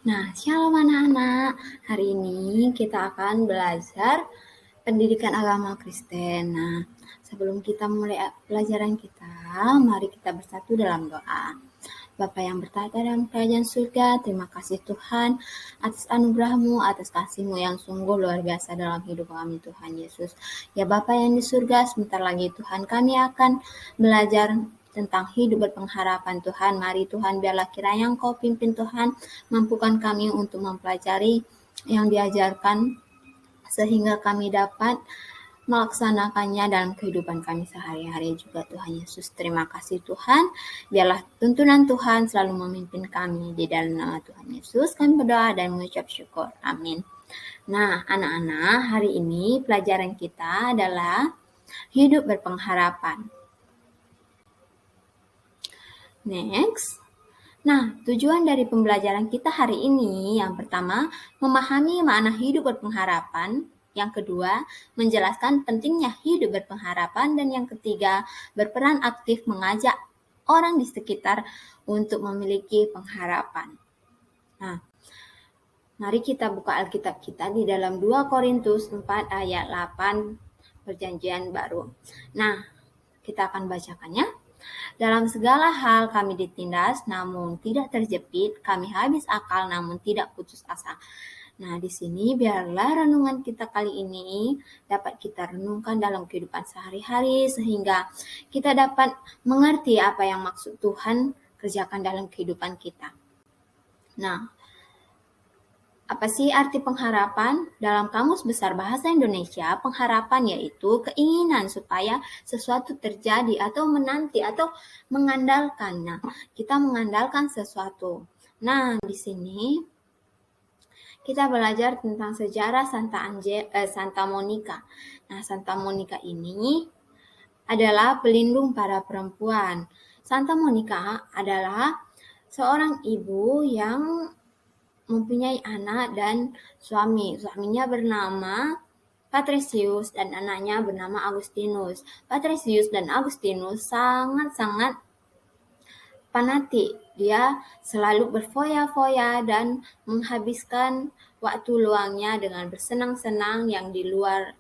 Nah, shalom anak-anak. Hari ini kita akan belajar pendidikan agama Kristen. Nah, sebelum kita mulai pelajaran kita, mari kita bersatu dalam doa. Bapa yang bertata dalam kerajaan surga, terima kasih Tuhan atas anugerah-Mu, atas kasih-Mu yang sungguh luar biasa dalam hidup kami Tuhan Yesus. Ya Bapa yang di surga, sebentar lagi Tuhan kami akan belajar tentang hidup berpengharapan Tuhan. Mari Tuhan, biarlah kiranya Engkau pimpin Tuhan, mampukan kami untuk mempelajari yang diajarkan sehingga kami dapat melaksanakannya dalam kehidupan kami sehari-hari juga Tuhan Yesus. Terima kasih Tuhan, biarlah tuntunan Tuhan selalu memimpin kami. Di dalam nama Tuhan Yesus kami berdoa dan mengucap syukur. Amin. Nah, anak-anak, hari ini pelajaran kita adalah hidup berpengharapan. Next. Nah, tujuan dari pembelajaran kita hari ini yang pertama, memahami makna hidup berpengharapan. Yang kedua, menjelaskan pentingnya hidup berpengharapan. Dan yang ketiga, berperan aktif mengajak orang di sekitar untuk memiliki pengharapan. Nah, mari kita buka Alkitab kita di dalam 2 Korintus 4 ayat 8 Perjanjian Baru. Nah, kita akan bacakannya. Dalam segala hal kami ditindas, namun tidak terjepit, kami habis akal, namun tidak putus asa. Nah, di sini biarlah renungan kita kali ini dapat kita renungkan dalam kehidupan sehari-hari, sehingga kita dapat mengerti apa yang maksud Tuhan kerjakan dalam kehidupan kita. Nah, apa sih arti pengharapan? Dalam Kamus Besar Bahasa Indonesia, pengharapan yaitu keinginan supaya sesuatu terjadi atau menanti atau mengandalkan. Nah, kita mengandalkan sesuatu. Nah, di sini kita belajar tentang sejarah Santa Monica. Nah, Santa Monica ini adalah pelindung para perempuan. Santa Monica adalah seorang ibu yang mempunyai anak dan suami. Suaminya bernama Patricius dan anaknya bernama Agustinus. Patricius dan Agustinus sangat-sangat fanatik. Dia selalu berfoya-foya dan menghabiskan waktu luangnya dengan bersenang-senang yang di luar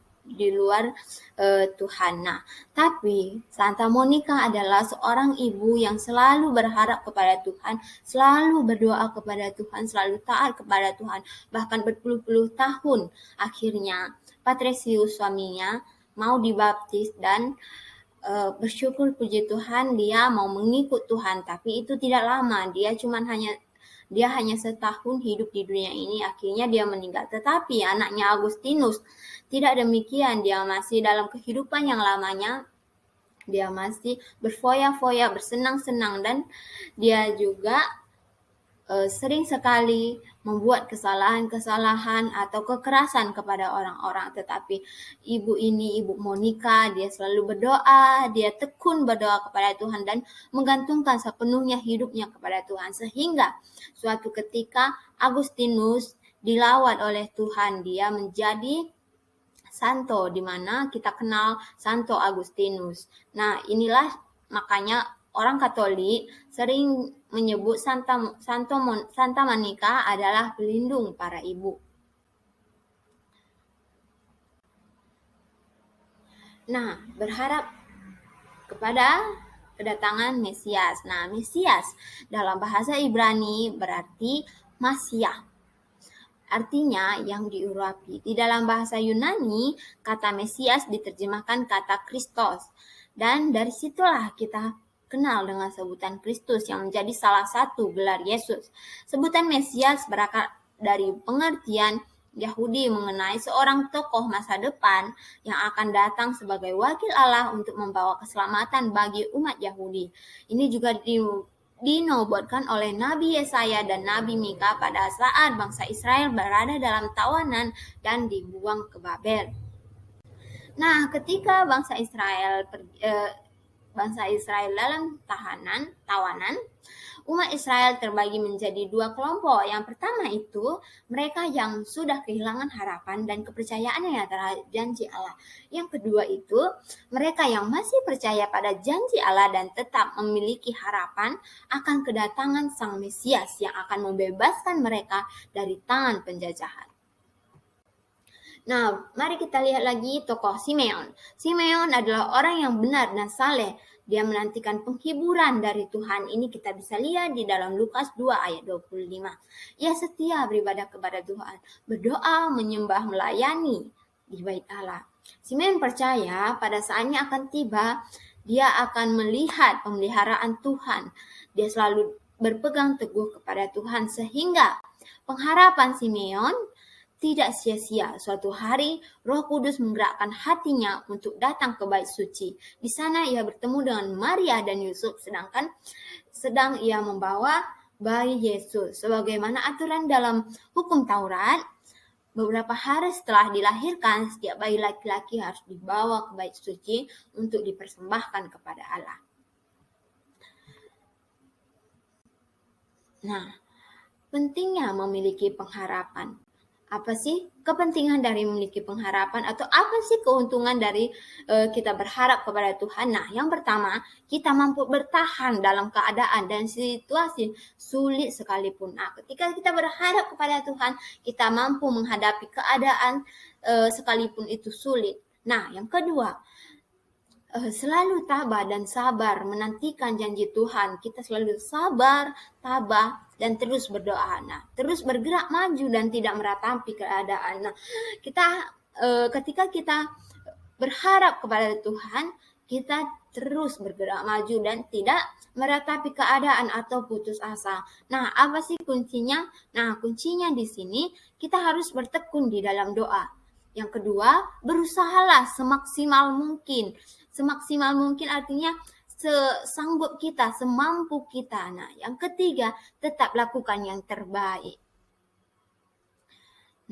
Tuhan. Nah, tapi Santa Monica adalah seorang ibu yang selalu berharap kepada Tuhan, selalu berdoa kepada Tuhan, selalu taat kepada Tuhan, bahkan berpuluh-puluh tahun. Akhirnya Patricius suaminya mau dibaptis dan bersyukur puji Tuhan dia mau mengikut Tuhan, tapi itu tidak lama. Dia hanya setahun hidup di dunia ini, akhirnya dia meninggal. Tetapi anaknya Agustinus tidak demikian, dia masih dalam kehidupan yang lamanya. Dia masih berfoya-foya, bersenang-senang, dan dia juga sering sekali membuat kesalahan-kesalahan atau kekerasan kepada orang-orang. Tetapi Ibu Monica, dia selalu berdoa, dia tekun berdoa kepada Tuhan dan menggantungkan sepenuhnya hidupnya kepada Tuhan. Sehingga suatu ketika Agustinus dilawat oleh Tuhan, dia menjadi santo, di mana kita kenal Santo Agustinus. Nah, inilah makanya orang Katolik sering menyebut Santa Monica adalah pelindung para ibu. Nah, berharap kepada kedatangan Mesias. Nah, Mesias dalam bahasa Ibrani berarti Masiah. Artinya yang diurapi. Di dalam bahasa Yunani, kata Mesias diterjemahkan kata Kristos. Dan dari situlah kita kenal dengan sebutan Kristus yang menjadi salah satu gelar Yesus. Sebutan Mesias berakar dari pengertian Yahudi mengenai seorang tokoh masa depan yang akan datang sebagai wakil Allah untuk membawa keselamatan bagi umat Yahudi. Ini juga dinobatkan oleh Nabi Yesaya dan Nabi Mika pada saat bangsa Israel berada dalam tawanan dan dibuang ke Babel. Nah, ketika bangsa Israel dalam tawanan, Umat Israel terbagi menjadi dua kelompok. Yang pertama itu mereka yang sudah kehilangan harapan dan kepercayaannya terhadap janji Allah. Yang kedua itu mereka yang masih percaya pada janji Allah dan tetap memiliki harapan akan kedatangan Sang Mesias yang akan membebaskan mereka dari tangan penjajahan. Nah, mari kita lihat lagi tokoh Simeon. Simeon adalah orang yang benar dan saleh. Dia menantikan penghiburan dari Tuhan. Ini kita bisa lihat di dalam Lukas 2 ayat 25. Ia setia beribadah kepada Tuhan, berdoa, menyembah, melayani di bait Allah. Simeon percaya pada saatnya akan tiba, dia akan melihat pemeliharaan Tuhan. Dia selalu berpegang teguh kepada Tuhan sehingga pengharapan Simeon tidak sia-sia. Suatu hari Roh Kudus menggerakkan hatinya untuk datang ke bait suci. Di sana ia bertemu dengan Maria dan Yusuf sedang ia membawa bayi Yesus. Sebagaimana aturan dalam hukum Taurat, beberapa hari setelah dilahirkan, setiap bayi laki-laki harus dibawa ke bait suci untuk dipersembahkan kepada Allah. Nah, pentingnya memiliki pengharapan. Apa sih kepentingan dari memiliki pengharapan atau apa sih keuntungan dari kita berharap kepada Tuhan? Nah, yang pertama, kita mampu bertahan dalam keadaan dan situasi sulit sekalipun. Nah, ketika kita berharap kepada Tuhan, kita mampu menghadapi keadaan sekalipun itu sulit. Nah, yang kedua, selalu tabah dan sabar menantikan janji Tuhan. Kita selalu sabar, tabah, dan terus berdoa. Nah, terus bergerak maju dan tidak meratapi keadaan. Nah, ketika kita berharap kepada Tuhan, kita terus bergerak maju dan tidak meratapi keadaan atau putus asa. Nah, apa sih kuncinya? Nah, kuncinya di sini kita harus bertekun di dalam doa. Yang kedua, berusahalah semaksimal mungkin. Semaksimal mungkin artinya sesanggup kita, semampu kita. Nah, yang ketiga, tetap lakukan yang terbaik.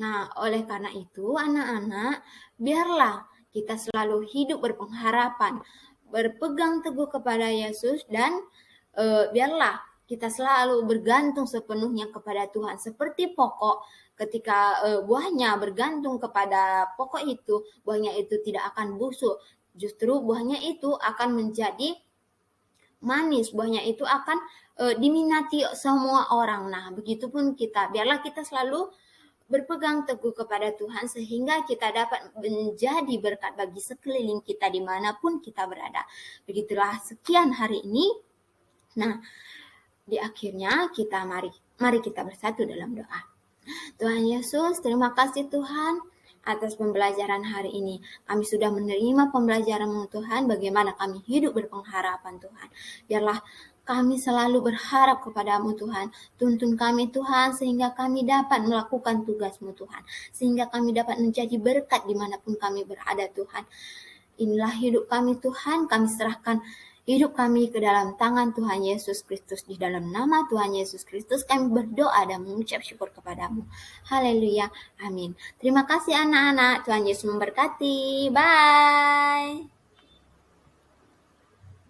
Nah, oleh karena itu, anak-anak, biarlah kita selalu hidup berpengharapan, berpegang teguh kepada Yesus, dan biarlah kita selalu bergantung sepenuhnya kepada Tuhan. Seperti pokok, ketika buahnya bergantung kepada pokok itu, buahnya itu tidak akan busuk. Justru buahnya itu akan menjadi manis, buahnya itu akan diminati semua orang. Nah, begitupun kita, biarlah kita selalu berpegang teguh kepada Tuhan sehingga kita dapat menjadi berkat bagi sekeliling kita dimanapun kita berada. Begitulah sekian hari ini. Nah, di akhirnya mari kita bersatu dalam doa. Tuhan Yesus, terima kasih Tuhan atas pembelajaran hari ini. Kami sudah menerima pembelajaran Tuhan, bagaimana kami hidup berpengharapan Tuhan. Biarlah kami selalu berharap kepadamu Tuhan. Tuntun kami Tuhan, sehingga kami dapat melakukan tugasmu Tuhan. Sehingga kami dapat menjadi berkat dimanapun kami berada Tuhan. Inilah hidup kami Tuhan, kami serahkan hidup kami ke dalam tangan Tuhan Yesus Kristus. Di dalam nama Tuhan Yesus Kristus kami berdoa dan mengucap syukur kepadamu. Haleluya. Amin. Terima kasih anak-anak. Tuhan Yesus memberkati. Bye.